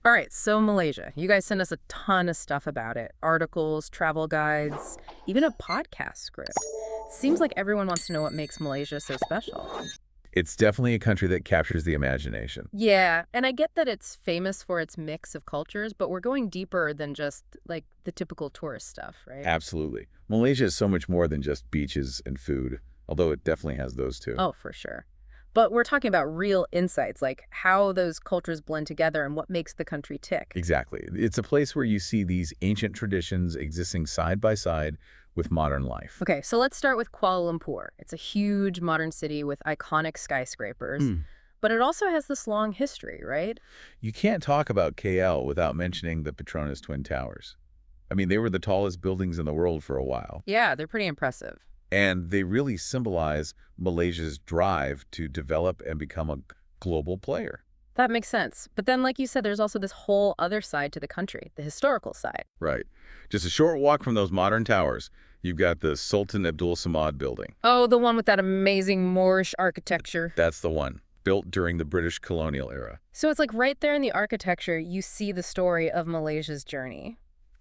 All right, so Malaysia. You guys sent us a ton of stuff about it. Articles, travel guides, even a podcast script. Seems like everyone wants to know what makes Malaysia so special. It's definitely a country that captures the imagination. Yeah, and I get that it's famous for its mix of cultures, but we're going deeper than just like the typical tourist stuff, right? Absolutely. Malaysia is so much more than just beaches and food, although it definitely has those too. Oh, for sure. But we're talking about real insights, like how those cultures blend together and what makes the country tick. Exactly. It's a place where you see these ancient traditions existing side by side with modern life. Okay, so let's start with Kuala Lumpur. It's a huge modern city with iconic skyscrapers, Mm. but it also has this long history, right? You can't talk about KL without mentioning the Petronas Twin Towers. I mean, they were the tallest buildings in the world for a while, Yeah, they're pretty impressive. and they really symbolize Malaysia's drive to develop and become a global player. That makes sense. But then, like you said, there's also this whole other side to the country, the historical side. Right. Just a short walk from those modern towers, you've got the Sultan Abdul Samad building. Oh, the one with that amazing Moorish architecture. That's the one, built during the British colonial era. So it's like right there in the architecture, you see the story of Malaysia's journey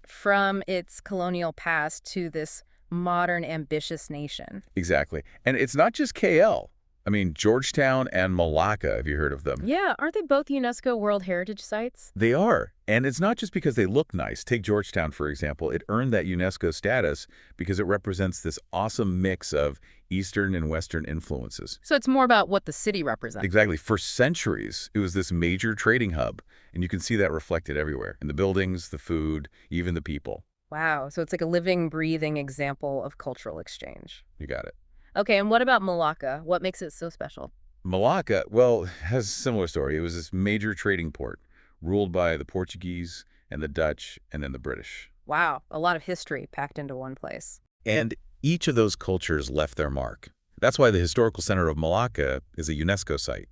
from its colonial past to this modern, ambitious nation. Exactly. And it's not just KL. I mean, Georgetown and Malacca, have you heard of them? Yeah, aren't they both UNESCO World Heritage Sites? They are. And it's not just because they look nice. Take Georgetown, for example. It earned that UNESCO status because it represents this awesome mix of Eastern and Western influences. So it's more about what the city represents. Exactly. For centuries, it was this major trading hub. And you can see that reflected everywhere, in the buildings, the food, even the people. Wow, so it's like a living, breathing example of cultural exchange. You got it. Okay, and what about Malacca? What makes it so special? Malacca, well, has a similar story. It was this major trading port ruled by the Portuguese and the Dutch and then the British. Wow, a lot of history packed into one place. And each of those cultures left their mark. That's why the Historical Center of Malacca is a UNESCO site.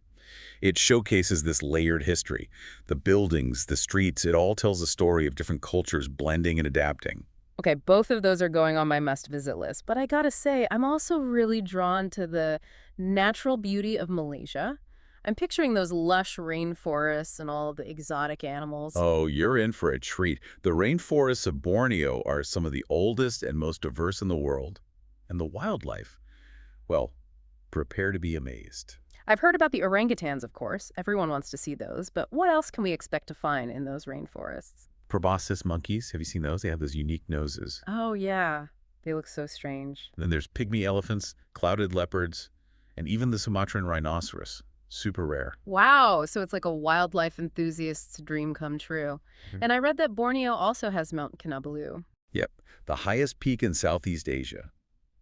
It showcases this layered history. The buildings, the streets, it all tells a story of different cultures blending and adapting. Okay, both of those are going on my must-visit list, but I gotta say, I'm also really drawn to the natural beauty of Malaysia. I'm picturing those lush rainforests and all the exotic animals. Oh, you're in for a treat. The rainforests of Borneo are some of the oldest and most diverse in the world. And the wildlife, well, prepare to be amazed. I've heard about the orangutans, of course. Everyone wants to see those, but what else can we expect to find in those rainforests? Proboscis monkeys, have you seen those? They have those unique noses. Oh, yeah. They look so strange. Then there's pygmy elephants, clouded leopards, and even the Sumatran rhinoceros. Super rare. Wow, so it's like a wildlife enthusiast's dream come true. Mhm. And I read that Borneo also has Mount Kinabalu. Yep, the highest peak in Southeast Asia.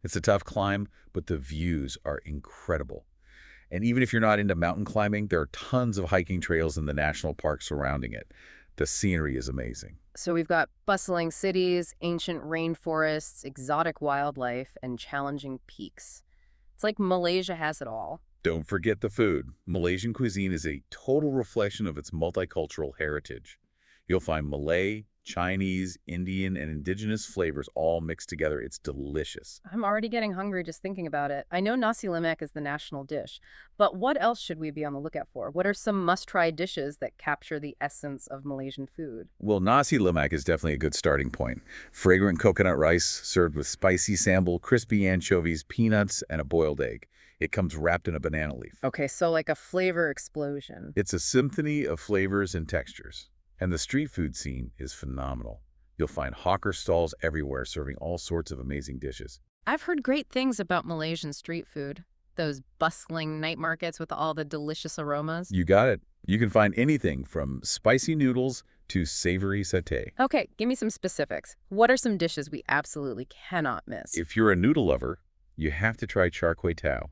It's a tough climb, but the views are incredible. And even if you're not into mountain climbing, there are tons of hiking trails in the national park surrounding it. The scenery is amazing. So we've got bustling cities, ancient rainforests, exotic wildlife, and challenging peaks. It's like Malaysia has it all. Don't forget the food. Malaysian cuisine is a total reflection of its multicultural heritage. You'll find Malay, Chinese, Indian, and indigenous flavors all mixed together. It's delicious. I'm already getting hungry just thinking about it. I know nasi lemak is the national dish, but what else should we be on the lookout for? What are some must-try dishes that capture the essence of Malaysian food? Well, nasi lemak is definitely a good starting point. Fragrant coconut rice served with spicy sambal, crispy anchovies, peanuts, and a boiled egg. It comes wrapped in a banana leaf. Okay, so like a flavor explosion. It's a symphony of flavors and textures. And the street food scene is phenomenal. You'll find hawker stalls everywhere serving all sorts of amazing dishes. I've heard great things about Malaysian street food. Those bustling night markets with all the delicious aromas. You got it. You can find anything from spicy noodles to savory satay. Okay, give me some specifics. What are some dishes we absolutely cannot miss? If you're a noodle lover, you have to try char kway teow.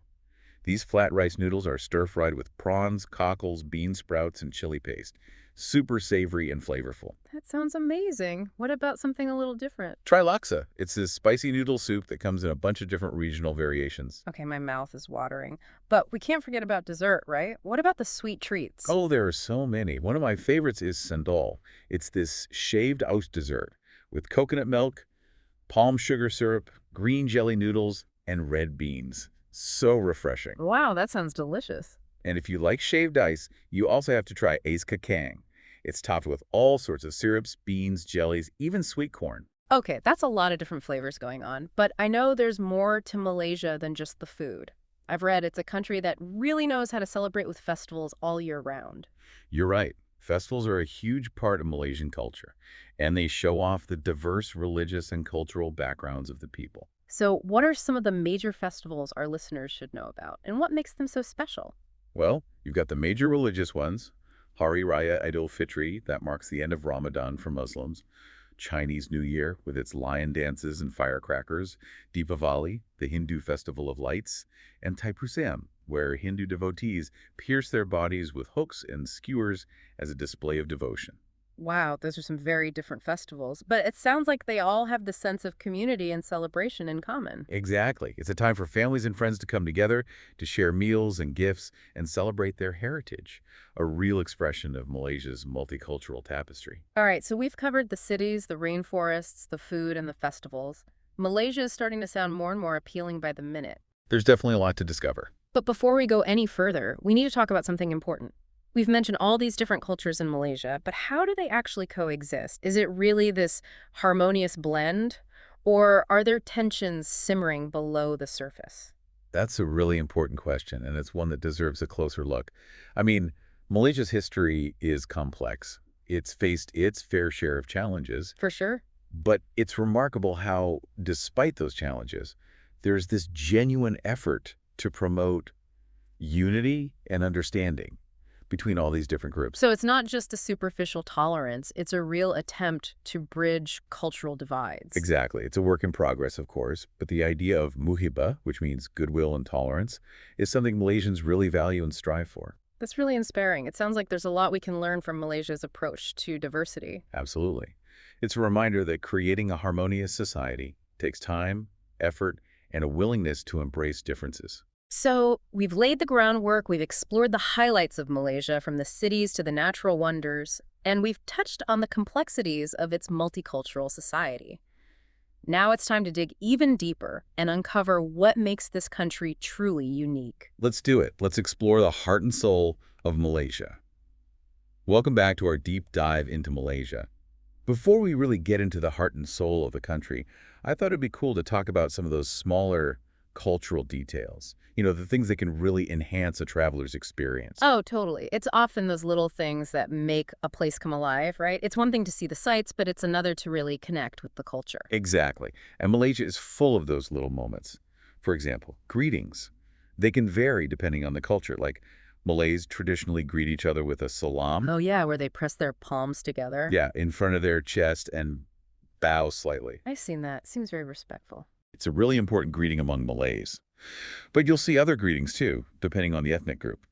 These flat rice noodles are stir-fried with prawns, cockles, bean sprouts, and chili paste. Super savory and flavorful. That sounds amazing. What about something a little different? Try laksa. It's this spicy noodle soup that comes in a bunch of different regional variations. Okay, my mouth is watering. But we can't forget about dessert, right? What about the sweet treats? Oh, there are so many. One of my favorites is sandal. It's this shaved oat dessert with coconut milk, palm sugar syrup, green jelly noodles, and red beans. So refreshing. Wow, that sounds delicious. And if you like shaved ice, you also have to try Ace Kakang. It's topped with all sorts of syrups, beans, jellies, even sweet corn. Okay, that's a lot of different flavors going on, but I know there's more to Malaysia than just the food. I've read it's a country that really knows how to celebrate with festivals all year round. You're right. Festivals are a huge part of Malaysian culture, and they show off the diverse religious and cultural backgrounds of the people. So, what are some of the major festivals our listeners should know about, and what makes them so special? Well, you've got the major religious ones, Hari Raya Idul Fitri, that marks the end of Ramadan for Muslims, Chinese New Year with its lion dances and firecrackers, Deepavali, the Hindu festival of lights, and Thaipusam, where Hindu devotees pierce their bodies with hooks and skewers as a display of devotion. Wow, those are some very different festivals, but it sounds like they all have the sense of community and celebration in common. Exactly. It's a time for families and friends to come together to share meals and gifts and celebrate their heritage, a real expression of Malaysia's multicultural tapestry. All right, so we've covered the cities, the rainforests, the food, and the festivals. Malaysia is starting to sound more and more appealing by the minute. There's definitely a lot to discover. But before we go any further, we need to talk about something important. We've mentioned all these different cultures in Malaysia, but how do they actually coexist? Is it really this harmonious blend, or are there tensions simmering below the surface? That's a really important question, and it's one that deserves a closer look. I mean, Malaysia's history is complex. It's faced its fair share of challenges, For sure. but it's remarkable how, despite those challenges, there's this genuine effort to promote unity and understanding between all these different groups. So it's not just a superficial tolerance, it's a real attempt to bridge cultural divides. Exactly. It's a work in progress, of course, but the idea of muhibah, which means goodwill and tolerance, is something Malaysians really value and strive for. That's really inspiring. It sounds like there's a lot we can learn from Malaysia's approach to diversity. Absolutely. It's a reminder that creating a harmonious society takes time, effort, and a willingness to embrace differences. So, we've laid the groundwork, we've explored the highlights of Malaysia from the cities to the natural wonders, and we've touched on the complexities of its multicultural society. Now it's time to dig even deeper and uncover what makes this country truly unique. Let's do it. Let's explore the heart and soul of Malaysia. Welcome back to our deep dive into Malaysia. Before we really get into the heart and soul of the country, I thought it'd be cool to talk about some of those smaller cultural details. You know, the things that can really enhance a traveler's experience. Oh, totally. It's often those little things that make a place come alive, right? It's one thing to see the sights, but it's another to really connect with the culture. Exactly. And Malaysia is full of those little moments. For example, greetings. They can vary depending on the culture. Like Malays traditionally greet each other with a salam. Oh, yeah, where they press their palms together. Yeah, in front of their chest and bow slightly. I've seen that. Seems very respectful. It's a really important greeting among Malays. But you'll see other greetings too, depending on the ethnic group.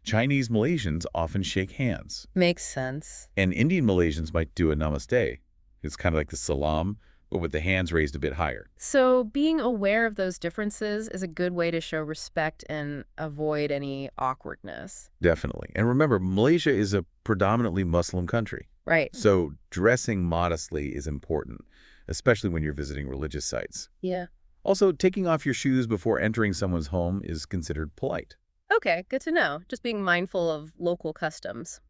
Chinese Malaysians often shake hands, Makes sense. and Indian Malaysians might do a namaste. It's kind of like the salam, but with the hands raised a bit higher. So, being aware of those differences is a good way to show respect and avoid any awkwardness. Definitely. And remember, Malaysia is a predominantly Muslim country, Right. so dressing modestly is important, especially when you're visiting religious sites. Yeah. Also, taking off your shoes before entering someone's home is considered polite. Okay, good to know. Just being mindful of local customs.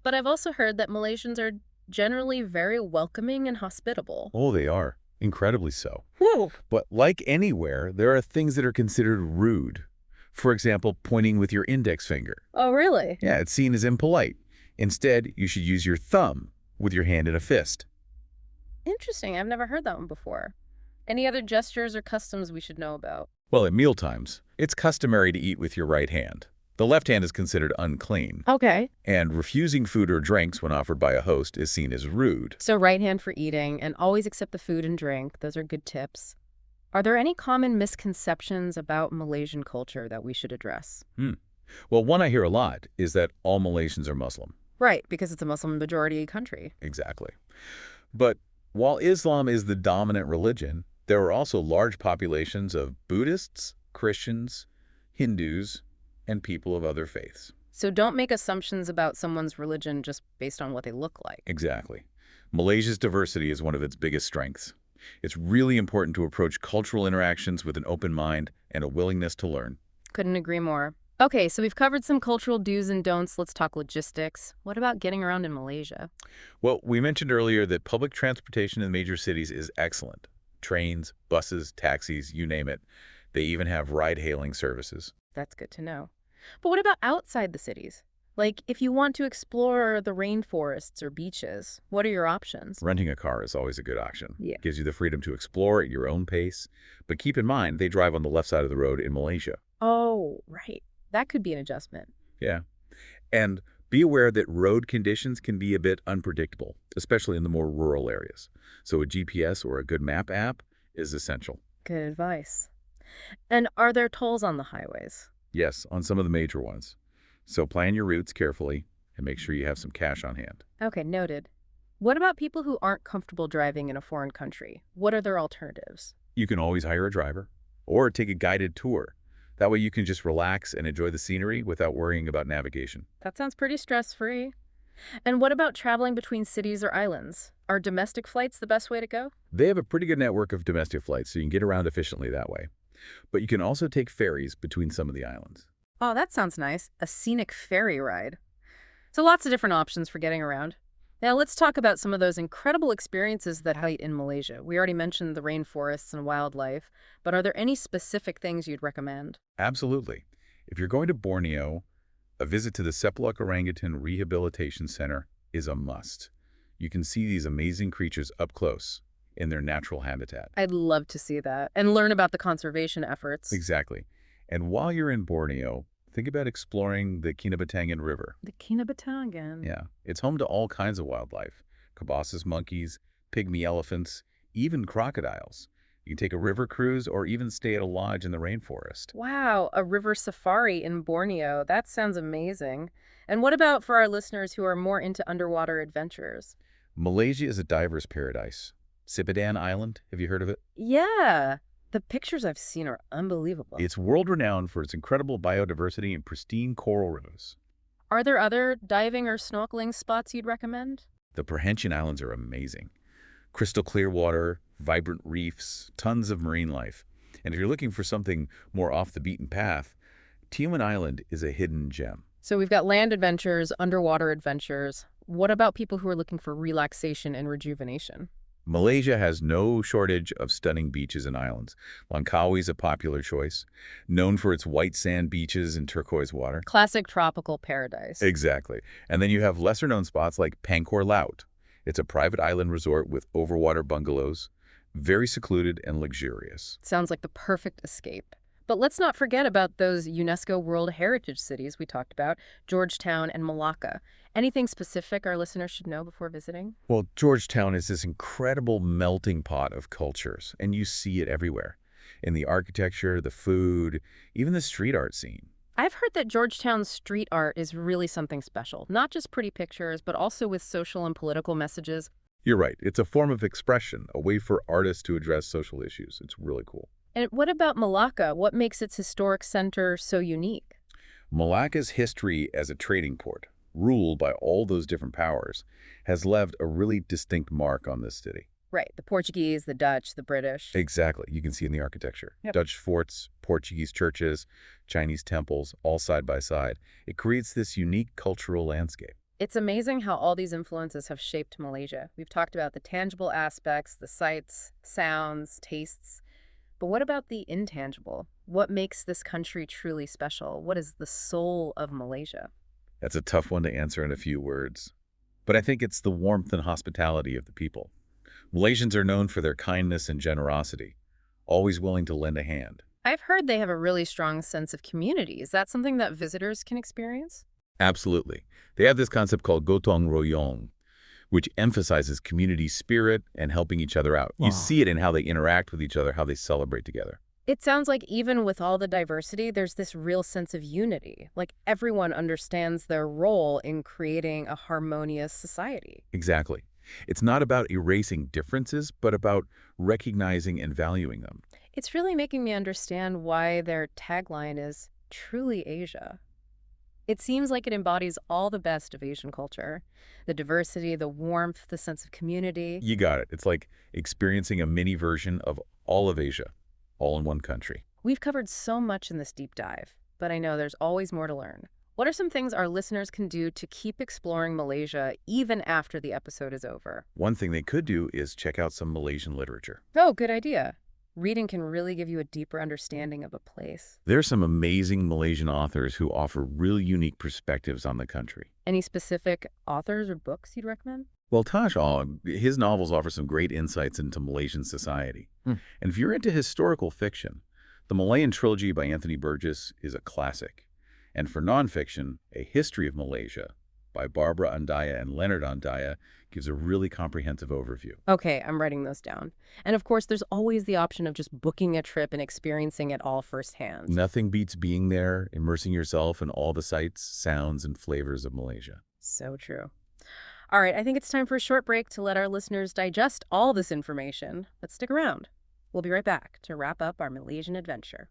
But I've also heard that Malaysians are generally very welcoming and hospitable. Oh, they are. Incredibly so. Whoa. But like anywhere, there are things that are considered rude. For example, pointing with your index finger. Oh, really? Yeah, it's seen as impolite. Instead, you should use your thumb with your hand in a fist. Interesting. I've never heard that one before. Any other gestures or customs we should know about? Well, at mealtimes, it's customary to eat with your right hand. The left hand is considered unclean, Okay. and refusing food or drinks when offered by a host is seen as rude. So right hand for eating and always accept the food and drink. Those are good tips. Are there any common misconceptions about Malaysian culture that we should address? Well, one I hear a lot is that all Malaysians are Muslim. Right, because it's a Muslim majority country. Exactly. But while Islam is the dominant religion, there are also large populations of Buddhists, Christians, Hindus, and people of other faiths. So don't make assumptions about someone's religion just based on what they look like. Exactly. Malaysia's diversity is one of its biggest strengths. It's really important to approach cultural interactions with an open mind and a willingness to learn. Couldn't agree more. Okay, so we've covered some cultural do's and don'ts. Let's talk logistics. What about getting around in Malaysia? Well, we mentioned earlier that public transportation in major cities is excellent. Trains, buses, taxis, you name it. They even have ride-hailing services. That's good to know. But what about outside the cities? Like, if you want to explore the rainforests or beaches, what are your options? Renting a car is always a good option. Yeah. Gives you the freedom to explore at your own pace. But keep in mind, they drive on the left side of the road in Malaysia. Oh, right. That could be an adjustment. Yeah. And be aware that road conditions can be a bit unpredictable, especially in the more rural areas. So a GPS or a good map app is essential. Good advice. And are there tolls on the highways? Yes, on some of the major ones. So plan your routes carefully and make sure you have some cash on hand. Okay, noted. What about people who aren't comfortable driving in a foreign country? What are their alternatives? You can always hire a driver or take a guided tour. That way you can just relax and enjoy the scenery without worrying about navigation. That sounds pretty stress-free. And what about traveling between cities or islands? Are domestic flights the best way to go? They have a pretty good network of domestic flights, so you can get around efficiently that way. But you can also take ferries between some of the islands. Oh, that sounds nice. A scenic ferry ride. So lots of different options for getting around. Now let's talk about some of those incredible experiences that hike in Malaysia. We already mentioned the rainforests and wildlife, but are there any specific things you'd recommend? Absolutely. If you're going to Borneo, a visit to the Sepulak Orangutan Rehabilitation Center is a must. You can see these amazing creatures up close in their natural habitat. I'd love to see that and learn about the conservation efforts. Exactly. And while you're in Borneo, think about exploring the Kinabatangan River. The Kinabatangan. Yeah, it's home to all kinds of wildlife. Cabasas monkeys, pygmy elephants, even crocodiles. You can take a river cruise or even stay at a lodge in the rainforest. Wow, a river safari in Borneo. That sounds amazing. And what about for our listeners who are more into underwater adventures? Malaysia is a diver's paradise. Sipadan Island, have you heard of it? Yeah, the pictures I've seen are unbelievable. It's world-renowned for its incredible biodiversity and pristine coral reefs. Are there other diving or snorkeling spots you'd recommend? The Perhentian Islands are amazing. Crystal clear water, vibrant reefs, tons of marine life. And if you're looking for something more off the beaten path, Tioman Island is a hidden gem. So we've got land adventures, underwater adventures. What about people who are looking for relaxation and rejuvenation? Malaysia has no shortage of stunning beaches and islands. Langkawi is a popular choice, known for its white sand beaches and turquoise water. Classic tropical paradise. Exactly. And then you have lesser-known spots like Pangkor Laut. It's a private island resort with overwater bungalows, very secluded and luxurious. Sounds like the perfect escape. But let's not forget about those UNESCO World Heritage Cities we talked about, Georgetown and Malacca. Anything specific our listeners should know before visiting? Well, Georgetown is this incredible melting pot of cultures, and you see it everywhere. In the architecture, the food, even the street art scene. I've heard that Georgetown's street art is really something special, not just pretty pictures, but also with social and political messages. You're right. It's a form of expression, a way for artists to address social issues. It's really cool. And what about Malacca? What makes its historic center so unique? Malacca's history as a trading port, ruled by all those different powers, has left a really distinct mark on this city. Right, the Portuguese, the Dutch, the British. Exactly. You can see in the architecture. Yep. Dutch forts, Portuguese churches, Chinese temples, all side by side. It creates this unique cultural landscape. It's amazing how all these influences have shaped Malaysia. We've talked about the tangible aspects, the sights, sounds, tastes. But what about the intangible? What makes this country truly special? What is the soul of Malaysia? That's a tough one to answer in a few words. But I think it's the warmth and hospitality of the people. Malaysians are known for their kindness and generosity, always willing to lend a hand. I've heard they have a really strong sense of community. Is that something that visitors can experience? Absolutely. They have this concept called gotong royong, which emphasizes community spirit and helping each other out. Wow. You see it in how they interact with each other, how they celebrate together. It sounds like even with all the diversity, there's this real sense of unity. Like everyone understands their role in creating a harmonious society. Exactly. It's not about erasing differences, but about recognizing and valuing them. It's really making me understand why their tagline is truly Asia. It seems like it embodies all the best of Asian culture. The diversity, the warmth, the sense of community. You got it. It's like experiencing a mini version of all of Asia, all in one country. We've covered so much in this deep dive, but I know there's always more to learn. What are some things our listeners can do to keep exploring Malaysia even after the episode is over? One thing they could do is check out some Malaysian literature. Oh, good idea. Reading can really give you a deeper understanding of a place. There's some amazing Malaysian authors who offer really unique perspectives on the country. Any specific authors or books you'd recommend? Well, his novels offer some great insights into Malaysian society. Hmm. And if you're into historical fiction, the Malayan Trilogy by Anthony Burgess is a classic. And for nonfiction, A History of Malaysia by Barbara Andaya and Leonard Andaya gives a really comprehensive overview. Okay, I'm writing those down. And of course, there's always the option of just booking a trip and experiencing it all firsthand. Nothing beats being there, immersing yourself in all the sights, sounds, and flavors of Malaysia. So true. All right, I think it's time for a short break to let our listeners digest all this information, but stick around. We'll be right back to wrap up our Malaysian adventure.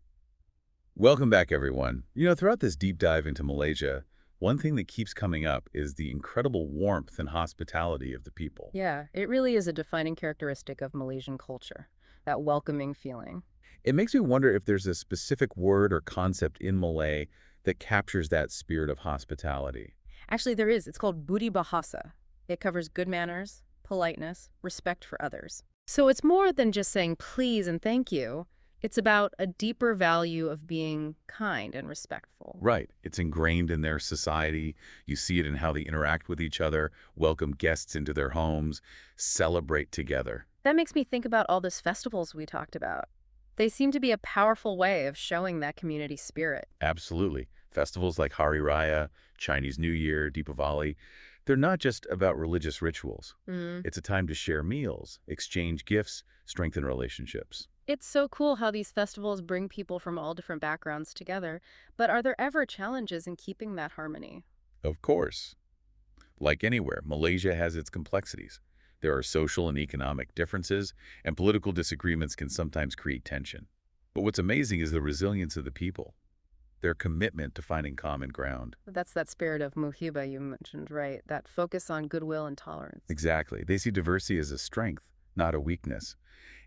Welcome back, everyone. Throughout this deep dive into Malaysia, one thing that keeps coming up is the incredible warmth and hospitality of the people. Yeah, it really is a defining characteristic of Malaysian culture, that welcoming feeling. It makes me wonder if there's a specific word or concept in Malay that captures that spirit of hospitality. Actually, there is. It's called Budi Bahasa. It covers good manners, politeness, respect for others. So it's more than just saying please and thank you. It's about a deeper value of being kind and respectful. Right. It's ingrained in their society. You see it in how they interact with each other, welcome guests into their homes, celebrate together. That makes me think about all those festivals we talked about. They seem to be a powerful way of showing that community spirit. Absolutely. Festivals like Hari Raya, Chinese New Year, Deepavali, they're not just about religious rituals. It's a time to share meals, exchange gifts, strengthen relationships. It's so cool how these festivals bring people from all different backgrounds together, but are there ever challenges in keeping that harmony? Of course. Like anywhere, Malaysia has its complexities. There are social and economic differences, and political disagreements can sometimes create tension. But what's amazing is the resilience of the people, their commitment to finding common ground. That's that spirit of muhiba you mentioned, right? That focus on goodwill and tolerance. Exactly. They see diversity as a strength, not a weakness.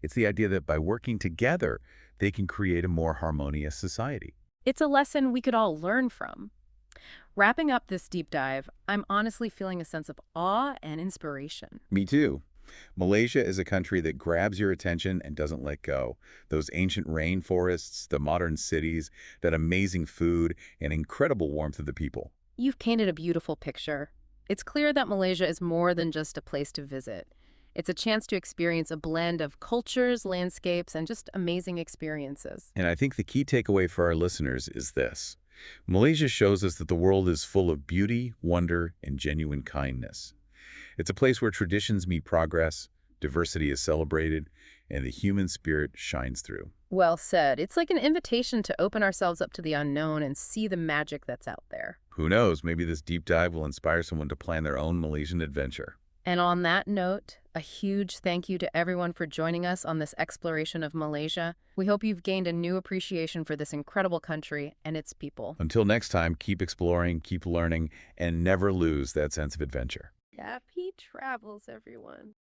It's the idea that by working together, they can create a more harmonious society. It's a lesson we could all learn from. Wrapping up this deep dive, I'm honestly feeling a sense of awe and inspiration. Me too. Malaysia is a country that grabs your attention and doesn't let go. Those ancient rainforests, the modern cities, that amazing food, and incredible warmth of the people. You've painted a beautiful picture. It's clear that Malaysia is more than just a place to visit. It's a chance to experience a blend of cultures, landscapes, and just amazing experiences. And I think the key takeaway for our listeners is this. Malaysia shows us that the world is full of beauty, wonder, and genuine kindness. It's a place where traditions meet progress, diversity is celebrated, and the human spirit shines through. Well said. It's like an invitation to open ourselves up to the unknown and see the magic that's out there. Who knows, maybe this deep dive will inspire someone to plan their own Malaysian adventure. And on that note, a huge thank you to everyone for joining us on this exploration of Malaysia. We hope you've gained a new appreciation for this incredible country and its people. Until next time, keep exploring, keep learning, and never lose that sense of adventure. Happy travels, everyone.